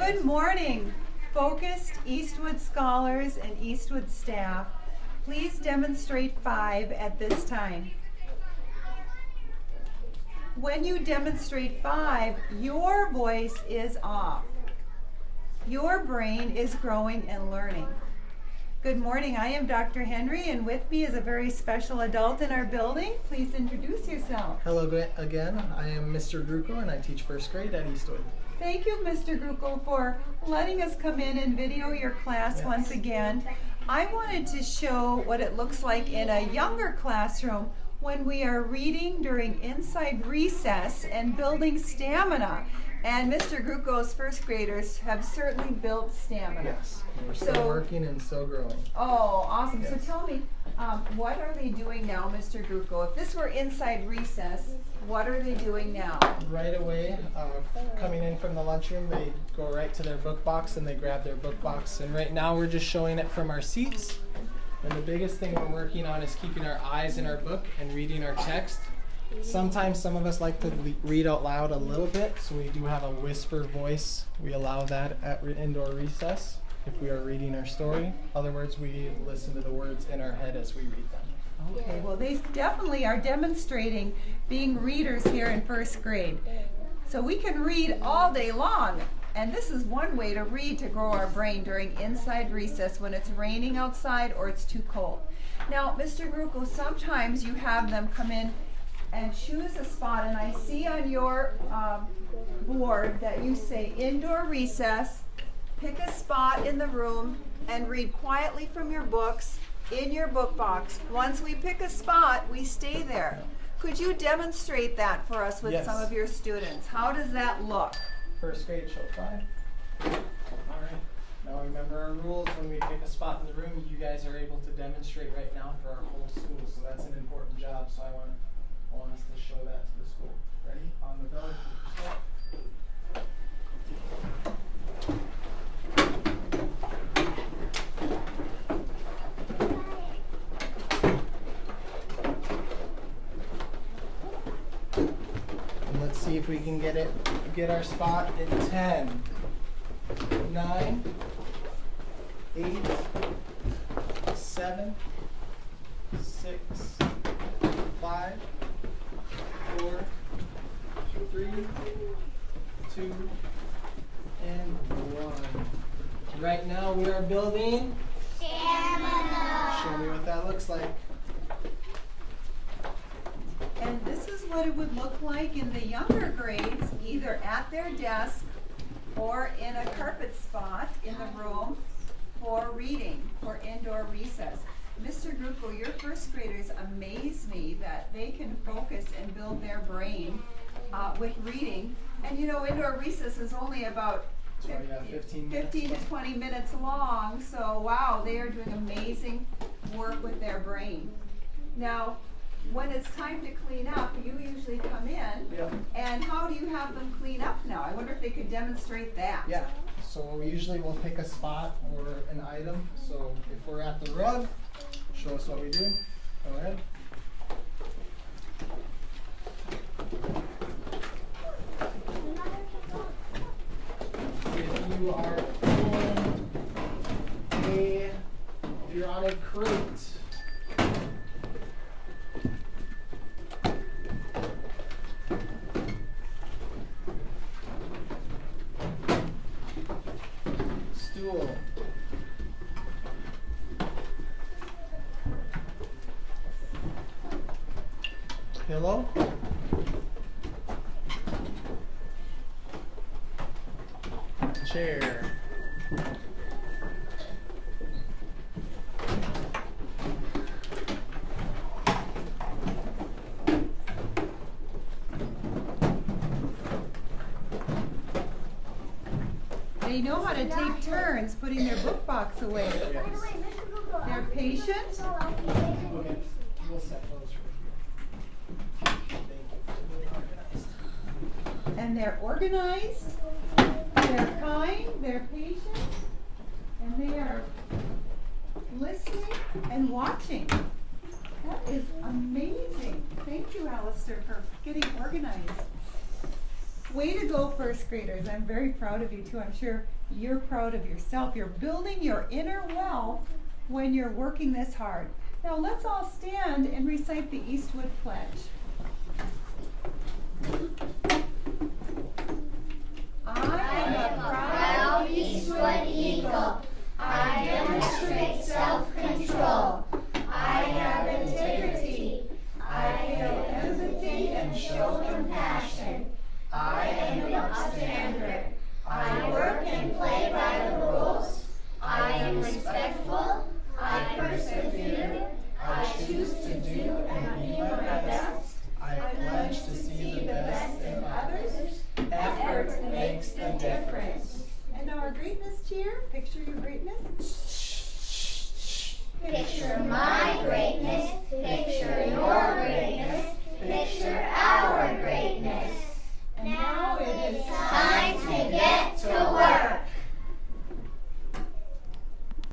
Good morning, focused Eastwood scholars and Eastwood staff. Please demonstrate 5 at this time. When you demonstrate 5, your voice is off. Your brain is growing and learning. Good morning, I am Dr. Henry, and with me is a very special adult in our building. Please introduce yourself. Hello again, I am Mr. Gruco and I teach first grade at Eastwood. Thank you, Mr. Gruco, for letting us come in and video your class once again. I wanted to show what it looks like in a younger classroom when we are reading during inside recess and building stamina. And Mr. Gruco's first graders have certainly built stamina. Yes, we're still working and still growing. Oh, awesome. Yes. So tell me, what are they doing now, Mr. Gruco? If this were inside recess, what are they doing now? Right away, coming in from the lunchroom, they go right to their book box and they grab their book box. And right now we're just showing it from our seats. And the biggest thing we're working on is keeping our eyes in our book and reading our text. Sometimes some of us like to read out loud a little bit, so we do have a whisper voice. We allow that at indoor recess if we are reading our story. Other words, we listen to the words in our head as we read them. Okay, well they definitely are demonstrating being readers here in first grade. So we can read all day long, and this is one way to read to grow our brain during inside recess when it's raining outside or it's too cold. Now, Mr. Gruco, sometimes you have them come in and choose a spot, and I see on your board that you say indoor recess, pick a spot in the room and read quietly from your books in your book box. Once we pick a spot, we stay there. Could you demonstrate that for us with some of your students? How does that look? First grade, show 5. Alright, now remember our rules. When we pick a spot in the room, you guys are able to demonstrate right now for our whole school, so that's an important job, so I want us to show that to the school. Ready? On the bell, and let's see if we can get our spot in 10, 9, 8, 7, 6, 5, 4, 3, 2, and 1. Right now we are building stamina. Show me what that looks like. And this is what it would look like in the younger grades, either at their desk or in a carpet spot in the room for reading, for indoor recess. Mr. Gruco, your first graders amaze me that they can focus and build their brain with reading. And you know, indoor recess is only about 15 to 20 minutes long, so wow, they are doing amazing work with their brain. Now, when it's time to clean up, you usually come in, and how do you have them clean up now? I wonder if they could demonstrate that. Yeah, so usually we'll pick a spot or an item. So if we're at the rug, show us what we do. Go ahead. If you are if you're on a crate, stool, pillow, chair, They know how to take turns putting their book box away. They're patient. Okay, we'll set those right here. And they're organized, they're kind, they're patient, and they are listening and watching. That is amazing. Thank you, Alistair, for getting organized. Way to go, first graders. I'm very proud of you too. I'm sure you're proud of yourself. You're building your inner wealth when you're working this hard. Now let's all stand and recite the Eastwood Pledge.